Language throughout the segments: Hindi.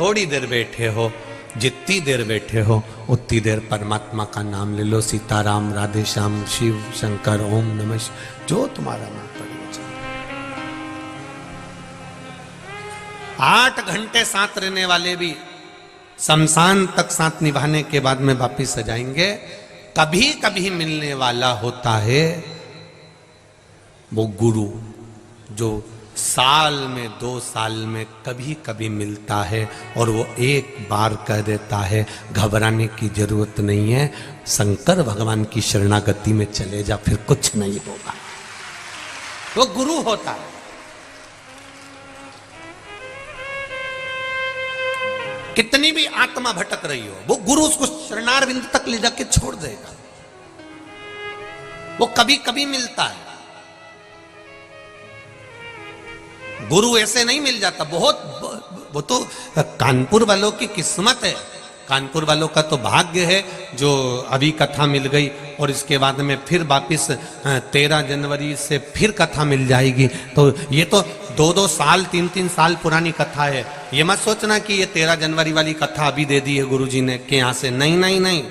थोड़ी देर बैठे हो, जितनी देर बैठे हो उतनी देर परमात्मा का नाम ले लो। सीताराम, राधे श्याम, शिव शंकर, ओम नमः शिवाय, जो तुम्हारा मन पड़े। 8 घंटे साथ रहने वाले भी शमशान तक साथ निभाने के बाद में वापिस आ जाएंगे। कभी कभी मिलने वाला होता है वो गुरु, जो साल में 2 साल में कभी कभी मिलता है और वो एक बार कह देता है घबराने की जरूरत नहीं है, शंकर भगवान की शरणागति में चले जा, फिर कुछ नहीं होगा। वो गुरु होता है। कितनी भी आत्मा भटक रही हो, वो गुरु उसको शरणारविंद तक ले जाके छोड़ देगा। वो कभी कभी मिलता है। गुरु ऐसे नहीं मिल जाता, बहुत वो तो कानपुर वालों की किस्मत है, कानपुर वालों का तो भाग्य है जो अभी कथा मिल गई और इसके बाद में फिर वापिस 13 जनवरी से फिर कथा मिल जाएगी। तो ये तो 2-2 साल 3-3 साल पुरानी कथा है। ये मत सोचना कि ये 13 जनवरी वाली कथा अभी दे दी है गुरुजी ने कि यहाँ से, नहीं नहीं नहीं,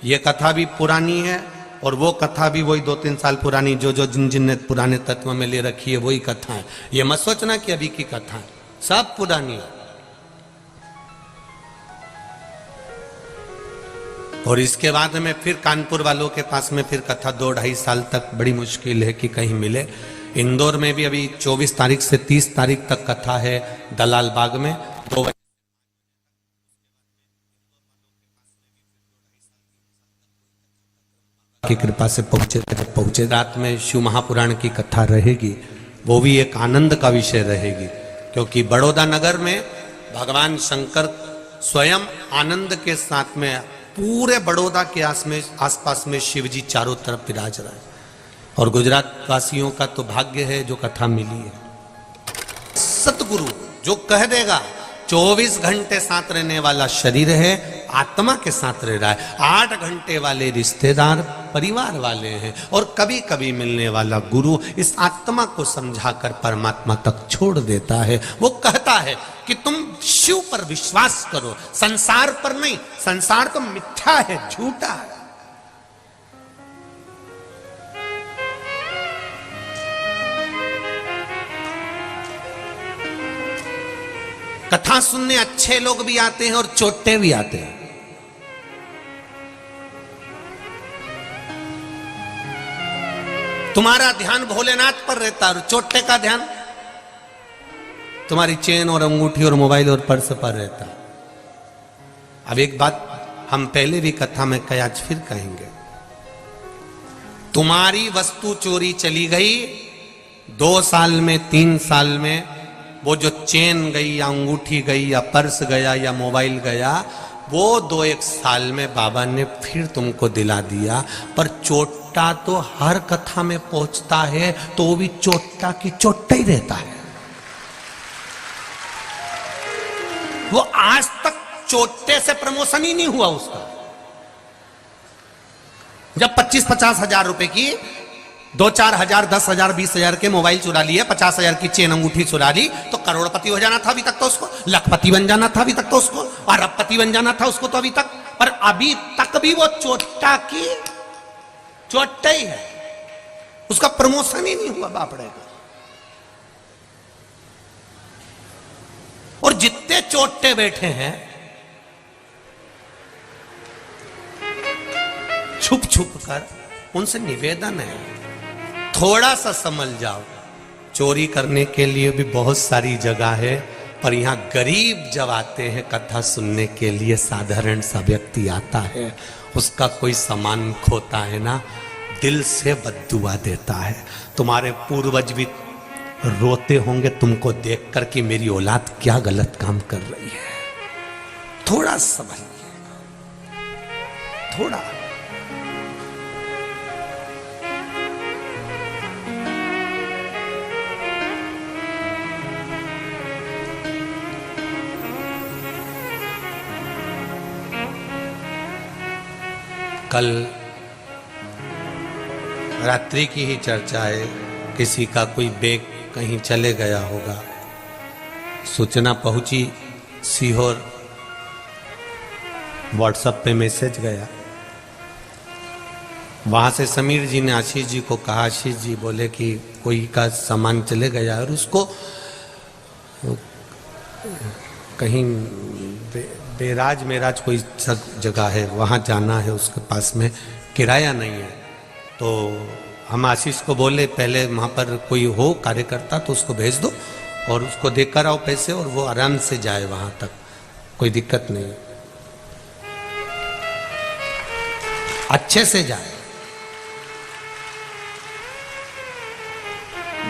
ये कथा भी पुरानी है और वो कथा भी वही 2-3 साल पुरानी, जो जिन ने पुराने तत्व में ले रखी है वही कथा है। ये मत सोचना कि अभी की कथा है, सब पुरानी है। और इसके बाद में फिर कानपुर वालों के पास में फिर कथा 2-2.5 साल तक बड़ी मुश्किल है कि कहीं मिले। इंदौर में भी अभी 24 तारीख से 30 तारीख तक कथा है दलाल बाग में। तो की कृपा से पहुंचे रात में शिव महापुराण की कथा रहेगी, वो भी एक आनंद का विषय रहेगी, क्योंकि बड़ौदा नगर में भगवान शंकर स्वयं आनंद के साथ में पूरे बड़ौदा के आसपास में शिव जी चारों तरफ विराज रहा है। और गुजरात वासियों का तो भाग्य है जो कथा मिली है। सतगुरु जो कह देगा 24 घंटे साथ रहने वाला शरीर है, आत्मा के साथ रह रहा है, 8 घंटे वाले रिश्तेदार परिवार वाले हैं, और कभी कभी मिलने वाला गुरु इस आत्मा को समझाकर परमात्मा तक छोड़ देता है। वो कहता है कि तुम शिव पर विश्वास करो, संसार पर नहीं। संसार तो मिथ्या है, झूठा है। कथा सुनने अच्छे लोग भी आते हैं और चोटे भी आते हैं। तुम्हारा ध्यान भोलेनाथ पर रहता है और चोटे का ध्यान तुम्हारी चेन और अंगूठी और मोबाइल और पर्स पर रहता है। अब एक बात हम पहले भी कथा में कही, आज फिर कहेंगे, तुम्हारी वस्तु चोरी चली गई 2 साल में 3 साल में, वो जो चेन गई या अंगूठी गई या पर्स गया या मोबाइल गया, वो 2-1 साल में बाबा ने फिर तुमको दिला दिया। पर चोटा तो हर कथा में पहुंचता है, तो वो भी चोटा की चोटा ही रहता है। वो आज तक चोटे से प्रमोशन ही नहीं हुआ उसका। जब 25-50 हजार रुपए की 2-4 हजार 10 हजार 20 हजार के मोबाइल चुरा लिए, 50 हजार की चेन अंगूठी चुरा ली, तो करोड़पति हो जाना था अभी तक तो उसको, लखपति बन जाना था अभी तक तो उसको, अरबपति बन जाना था उसको तो अभी तक। पर अभी तक भी वो चोटा की चोटा ही है, उसका प्रमोशन ही नहीं हुआ बापड़े का। और जितने चोटे बैठे हैं छुप छुप कर, उनसे निवेदन है थोड़ा सा समझ जाओ। चोरी करने के लिए भी बहुत सारी जगह है, पर यहां गरीब जब आते हैं कथा सुनने के लिए, साधारण सा व्यक्ति आता है, उसका कोई सामान खोता है ना, दिल से बद्दुआ देता है। तुम्हारे पूर्वज भी रोते होंगे तुमको देखकर कि मेरी औलाद क्या गलत काम कर रही है। थोड़ा समझिए, थोड़ा। कल रात्रि की ही चर्चा है, किसी का कोई बैग कहीं चले गया होगा, सूचना पहुंची सीहोर व्हाट्सएप पे मैसेज गया, वहां से समीर जी ने आशीष जी को कहा, आशीष जी बोले कि कोई का सामान चले गया और उसको कहीं बेराज मेराज कोई जगह है वहाँ जाना है, उसके पास में किराया नहीं है। तो हम आशीष को बोले पहले वहाँ पर कोई हो कार्यकर्ता तो उसको भेज दो और उसको देकर आओ पैसे और वो आराम से जाए वहाँ तक, कोई दिक्कत नहीं, अच्छे से जाए।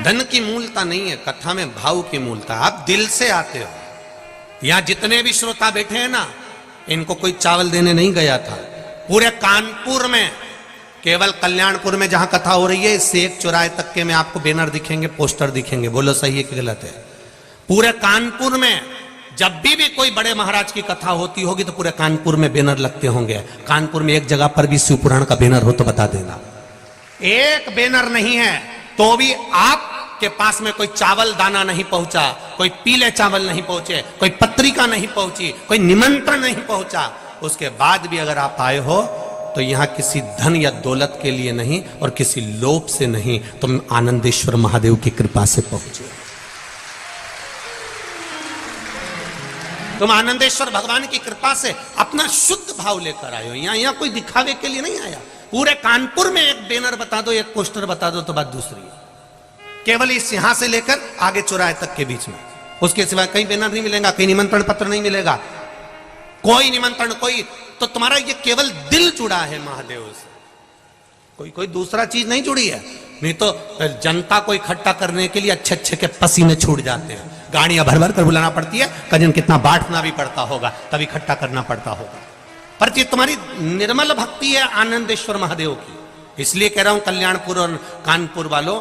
धन की मूलता नहीं है, कथा में भाव की मूलता। आप दिल से आते हो। यहां जितने भी श्रोता बैठे हैं ना, इनको कोई चावल देने नहीं गया था। पूरे कानपुर में, केवल कल्याणपुर में जहां कथा हो रही है, इससे एक चौराहे तक के में आपको बैनर दिखेंगे, पोस्टर दिखेंगे। बोलो सही है कि गलत है? पूरे कानपुर में जब भी कोई बड़े महाराज की कथा होती होगी तो पूरे कानपुर में बैनर लगते होंगे। कानपुर में एक जगह पर भी शिव पुराण का बैनर हो तो बता देना। एक बैनर नहीं है तो भी आपके पास में कोई चावल दाना नहीं पहुंचा, कोई पीले चावल नहीं पहुंचे, कोई पत्रिका नहीं पहुंची, कोई निमंत्रण नहीं पहुंचा, उसके बाद भी अगर आप आए हो तो यहां किसी धन या दौलत के लिए नहीं और किसी लोभ से नहीं, तुम आनंदेश्वर महादेव की कृपा से पहुंचे। तुम आनंदेश्वर भगवान की कृपा से अपना शुद्ध भाव लेकर आए हो। यहां कोई दिखावे के लिए नहीं आया। पूरे कानपुर में एक बैनर बता दो, एक पोस्टर बता दो तो बात दूसरी है। केवल इस यहां से लेकर आगे चौराहे तक के बीच में, उसके सिवा कहीं बैनर नहीं मिलेगा, कहीं निमंत्रण पत्र नहीं मिलेगा, कोई निमंत्रण, कोई। तो तुम्हारा ये केवल दिल जुड़ा है महादेव से, कोई दूसरा चीज नहीं जुड़ी है। नहीं तो जनता को इकट्ठा करने के लिए अच्छे अच्छे के पसीने छूट जाते हैं, गाड़ियां भर भर कर बुलाना पड़ती है, कजन कितना बांटना भी पड़ता होगा, तब इकट्ठा करना पड़ता होगा। पर ये तुम्हारी निर्मल भक्ति है आनंदेश्वर महादेव की। इसलिए कह रहा हूं कल्याणपुर और कानपुर वालों,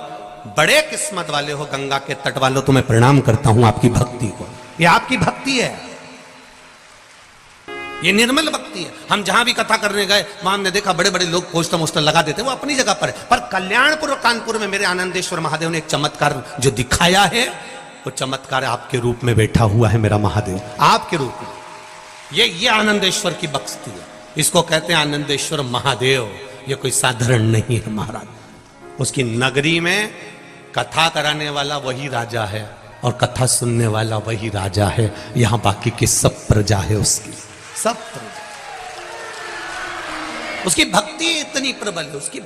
बड़े किस्मत वाले हो, गंगा के तट वालों, तुम्हें प्रणाम करता हूं आपकी भक्ति को। ये आपकी भक्ति है, ये निर्मल भक्ति है। हम जहां भी कथा करने गए वहां हमने देखा बड़े बड़े लोग पोस्टर मोस्टर लगा देते, वो अपनी जगह पर कल्याणपुर और कानपुर में मेरे आनंदेश्वर महादेव ने एक चमत्कार जो दिखाया है, वो चमत्कार आपके रूप में बैठा हुआ है मेरा महादेव, आपके रूप में। ये आनंदेश्वर की भक्ति है, इसको कहते हैं आनंदेश्वर महादेव। ये कोई साधारण नहीं है महाराज। उसकी नगरी में कथा कराने वाला वही राजा है और कथा सुनने वाला वही राजा है। यहां बाकी की सब प्रजा है उसकी, सब प्रजा। उसकी भक्ति इतनी प्रबल है, उसकी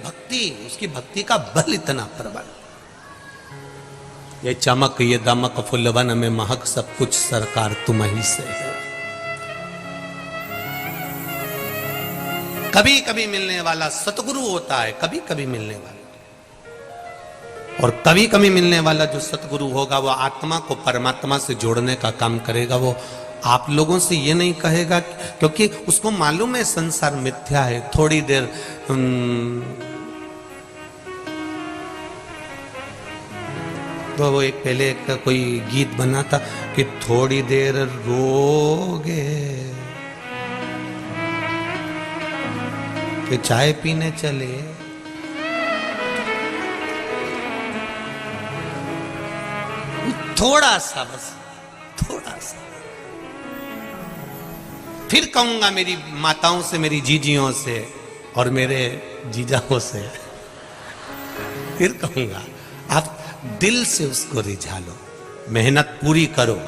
भक्ति का बल इतना प्रबल। ये चमक ये दमक फुलवन में महक, सब कुछ सरकार तुम ही से है। कभी कभी मिलने वाला सतगुरु होता है, कभी कभी मिलने वाला, और कभी कभी मिलने वाला जो सतगुरु होगा वो आत्मा को परमात्मा से जोड़ने का काम करेगा। वो आप लोगों से ये नहीं कहेगा, क्योंकि उसको मालूम है संसार मिथ्या है। थोड़ी देर तो वो एक पहले एक कोई गीत बना था कि थोड़ी देर रोगे कि चाय पीने चले, थोड़ा सा, बस थोड़ा सा। फिर कहूंगा मेरी माताओं से, मेरी जीजियों से और मेरे जीजाओं से, फिर कहूंगा आप दिल से उसको रिझा लो, मेहनत पूरी करो।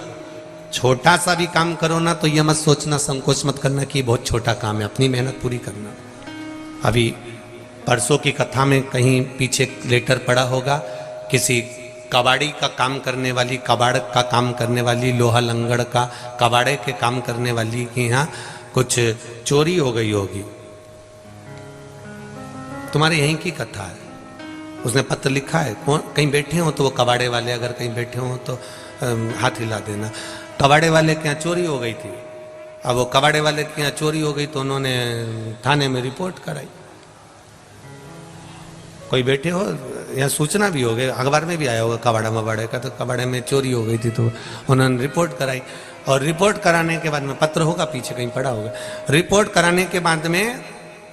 छोटा सा भी काम करो ना तो ये मत सोचना, संकोच मत करना कि बहुत छोटा काम है, अपनी मेहनत पूरी करना। अभी परसों की कथा में कहीं पीछे लेटर पड़ा होगा, किसी कबाड़ी का काम करने वाली, कबाड़ का काम करने वाली, लोहा लंगड़ का कबाड़े के काम करने वाली के यहाँ कुछ चोरी हो गई होगी। तुम्हारे यहीं की कथा है, उसने पत्र लिखा है। कौन कहीं बैठे हो तो वो कबाड़े वाले अगर कहीं बैठे हो तो हाथ हिला देना। कबाड़े वाले के यहाँ चोरी हो गई थी। अब वो कबाड़े वाले के यहाँ चोरी हो गई तो उन्होंने थाने में रिपोर्ट कराई। कोई बैठे हो, यहाँ सूचना भी हो गई, अखबार में भी आया होगा कबाड़ा मबाड़े का, तो कबाड़े में चोरी हो गई थी तो उन्होंने रिपोर्ट कराई। और रिपोर्ट कराने के बाद में, पत्र होगा पीछे कहीं पड़ा होगा, रिपोर्ट कराने के बाद में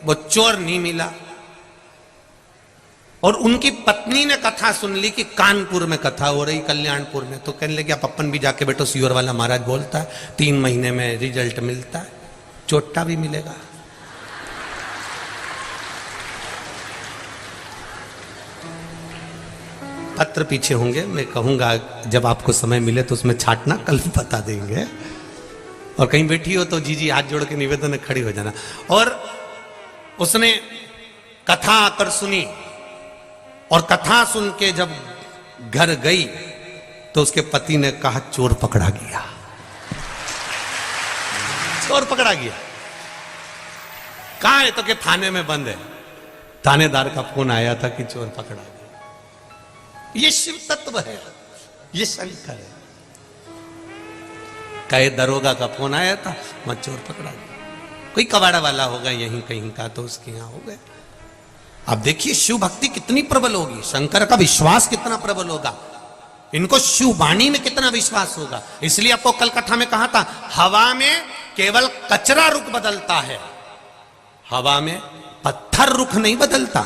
वो चोर नहीं मिला। और उनकी पत्नी ने कथा सुन ली कि कानपुर में कथा हो रही, कल्याणपुर में। तो कहने लगे आप अपन भी जाके बैठो, सियोर वाला महाराज बोलता है 3 महीने में रिजल्ट मिलता है, चोटा भी मिलेगा। पत्र पीछे होंगे, मैं कहूंगा जब आपको समय मिले तो उसमें छाटना, कल बता देंगे। और कहीं बैठी हो तो जी हाथ जोड़ के निवेदन में खड़ी हो जाना। और उसने कथा आकर सुनी, और कथा सुन के जब घर गई तो उसके पति ने कहा चोर पकड़ा गया, चोर पकड़ा गया। कहां है? तो कि थाने में बंद है। थानेदार का फोन आया था कि चोर पकड़ा गया। ये शिव तत्व है, ये शंकर है। कहे दरोगा का फोन आया था, वहां चोर पकड़ा गया। कोई कबाड़ा वाला होगा यहीं कहीं का, तो उसके यहां हो गया। अब देखिए शिव भक्ति कितनी प्रबल होगी, शंकर का विश्वास कितना प्रबल होगा, इनको शिव वाणी में कितना विश्वास होगा। इसलिए आपको कल कथा में कहा था, हवा में केवल कचरा रुख बदलता है, हवा में पत्थर रुख नहीं बदलता।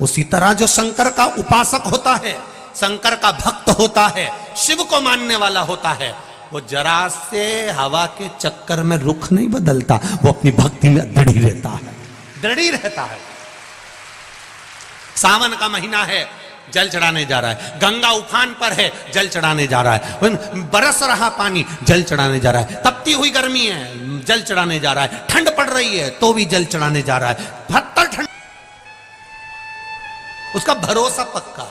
उसी तरह जो शंकर का उपासक होता है, शंकर का भक्त होता है, शिव को मानने वाला होता है, वो जरा से हवा के चक्कर में रुख नहीं बदलता, वो अपनी भक्ति में दृढ़ रहता है, दृढ़ रहता है। सावन का महीना है, जल चढ़ाने जा रहा है। गंगा उफान पर है, जल चढ़ाने जा रहा है। बरस रहा पानी, जल चढ़ाने जा रहा है। तपती हुई गर्मी है, जल चढ़ाने जा रहा है। ठंड पड़ रही है तो भी जल चढ़ाने जा रहा है। भत्तर ठंड, उसका भरोसा पक्का।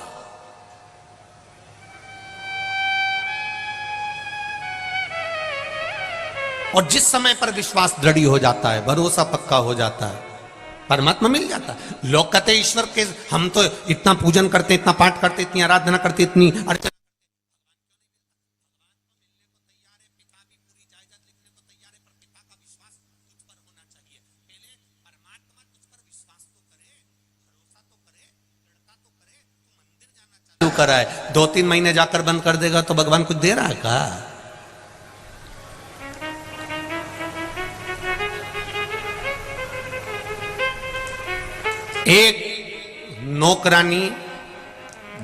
और जिस समय पर विश्वास दृढ़ हो जाता है, भरोसा पक्का हो जाता है, परमात्मा मिल जाता है। लोग कहते ईश्वर के, हम तो इतना पूजन करते, इतना पाठ करते, इतनी आराधना करते, इतनी अर्चना, कराए 2-3 महीने जाकर बंद कर देगा तो भगवान कुछ दे रहा है का? एक नौकरानी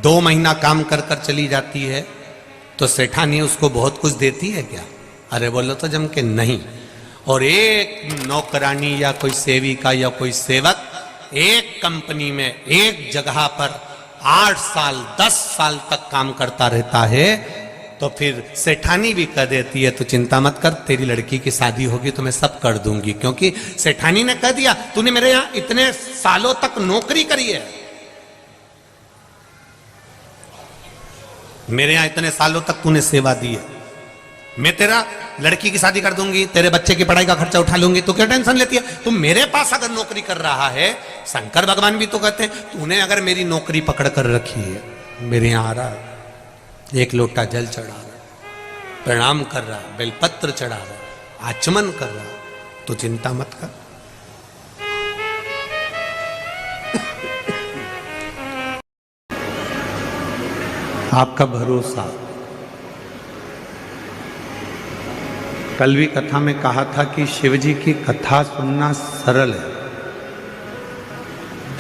2 महीना काम कर कर चली जाती है तो सेठानी उसको बहुत कुछ देती है क्या? अरे बोलो तो जम के नहीं। और एक नौकरानी या कोई सेविका या कोई सेवक एक कंपनी में एक जगह पर 8 साल 10 साल तक काम करता रहता है तो फिर सेठानी भी कह देती है तो चिंता मत कर, तेरी लड़की की शादी होगी तो मैं सब कर दूंगी, क्योंकि सेठानी ने कह दिया तूने मेरे यहां इतने सालों तक नौकरी करी है, मेरे यहां इतने सालों तक तूने सेवा दी है, मैं तेरा लड़की की शादी कर दूंगी, तेरे बच्चे की पढ़ाई का खर्चा उठा लूंगी, तो क्या टेंशन लेती है? तू मेरे पास अगर नौकरी कर रहा है, शंकर भगवान भी तो कहते हैं तूने अगर मेरी नौकरी पकड़ कर रखी है, मेरे यहां आ रहा है, एक लोटा जल चढ़ा रहा, प्रणाम कर रहा, बेलपत्र चढ़ा रहा, आचमन कर रहा, तो चिंता मत कर। आपका भरोसा। कल भी कथा में कहा था कि शिव जी की कथा सुनना सरल है,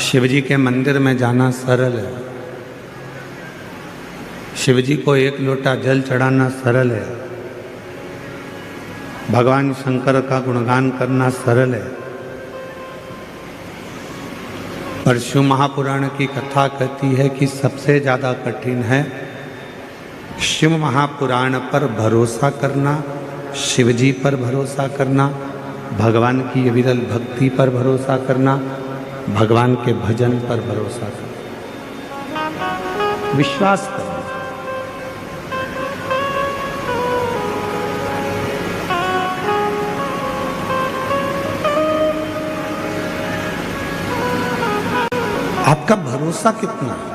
शिव जी के मंदिर में जाना सरल है, शिव जी को एक लोटा जल चढ़ाना सरल है, भगवान शंकर का गुणगान करना सरल है। पर शिव महापुराण की कथा कहती है कि सबसे ज़्यादा कठिन है शिव महापुराण पर भरोसा करना, शिव जी पर भरोसा करना, भगवान की विरल भक्ति पर भरोसा करना, भगवान के भजन पर भरोसा करना, विश्वास करना। आपका भरोसा कितना है?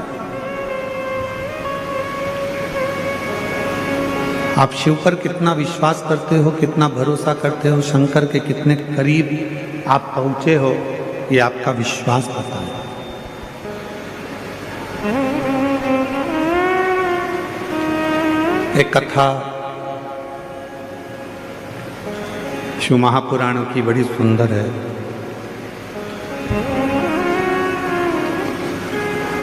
आप शिव पर कितना विश्वास करते हो, कितना भरोसा करते हो, शंकर के कितने करीब आप पहुंचे हो, ये आपका विश्वास बताता है। एक कथा शिव महापुराण की बड़ी सुंदर है।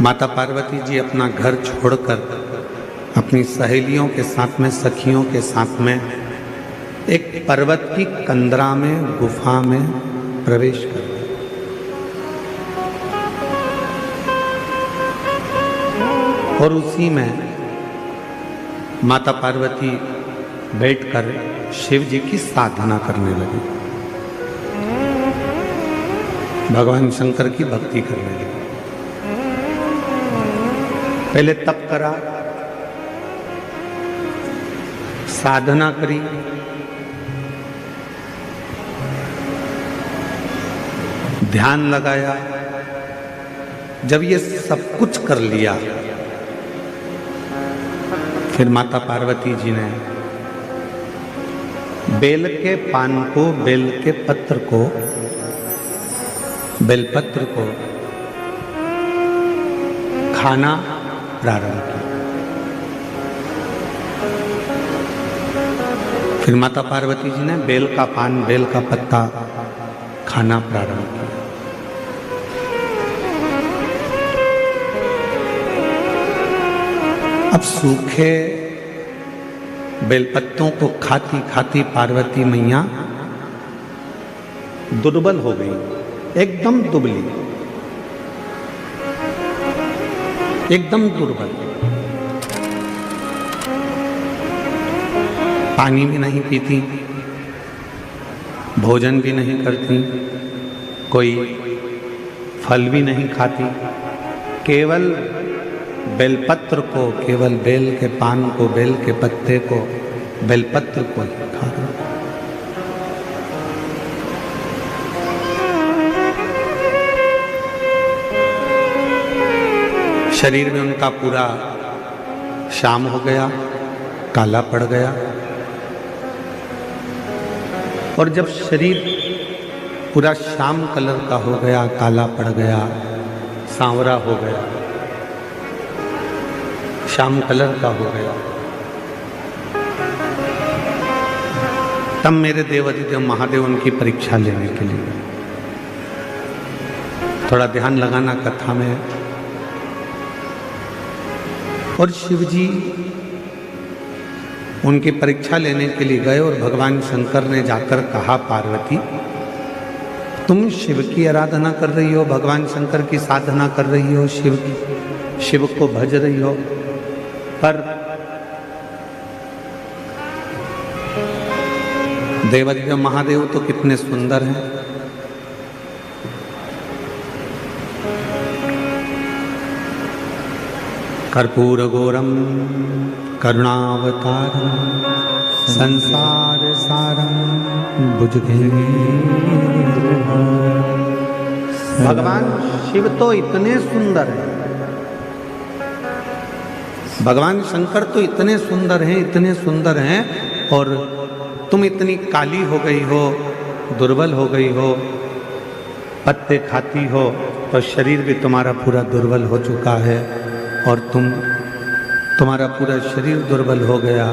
माता पार्वती जी अपना घर छोड़कर अपनी सहेलियों के साथ में, सखियों के साथ में एक पर्वत की कंदरा में, गुफा में प्रवेश कर गए। और उसी में माता पार्वती बैठकर शिव जी की साधना करने लगी, भगवान शंकर की भक्ति करने लगी। पहले तप करा, साधना करी, ध्यान लगाया। जब ये सब कुछ कर लिया, फिर माता पार्वती जी ने बेल के पान को, बेल के पत्र को, बेलपत्र को खाना प्रारंभ किया। फिर माता पार्वती जी ने बेल का पान, बेल का पत्ता खाना प्रारंभ किया। अब सूखे बेलपत्तों को खाती खाती पार्वती मैया दुर्बल हो गई, एकदम दुबली, एकदम दुर्बल। पानी भी नहीं पीती, भोजन भी नहीं करती, कोई फल भी नहीं खाती, केवल बेलपत्र को, केवल बेल के पान को, बेल के पत्ते को, बेलपत्र को ही खा रहा। शरीर में उनका पूरा शाम हो गया, काला पड़ गया। और जब शरीर पूरा शाम कलर का हो गया, काला पड़ गया, सांवरा हो गया, शाम कलर का हो गया, तब मेरे देवाधिदेव महादेव उनकी परीक्षा लेने के लिए, थोड़ा ध्यान लगाना कथा में। और शिवजी उनकी परीक्षा लेने के लिए गए और भगवान शंकर ने जाकर कहा, पार्वती तुम शिव की आराधना कर रही हो, भगवान शंकर की साधना कर रही हो, शिव को भज रही हो, पर देवाधिदेव महादेव तो कितने सुंदर हैं। कर्पूर गौरम करुणावतारम संसार सारम भुजगेन्द्र। भगवान शिव तो इतने सुंदर हैं, भगवान शंकर तो इतने सुंदर हैं, इतने सुंदर हैं, और तुम इतनी काली हो गई हो, दुर्बल हो गई हो, पत्ते खाती हो, तो शरीर भी तुम्हारा पूरा दुर्बल हो चुका है, और तुम्हारा पूरा शरीर दुर्बल हो गया,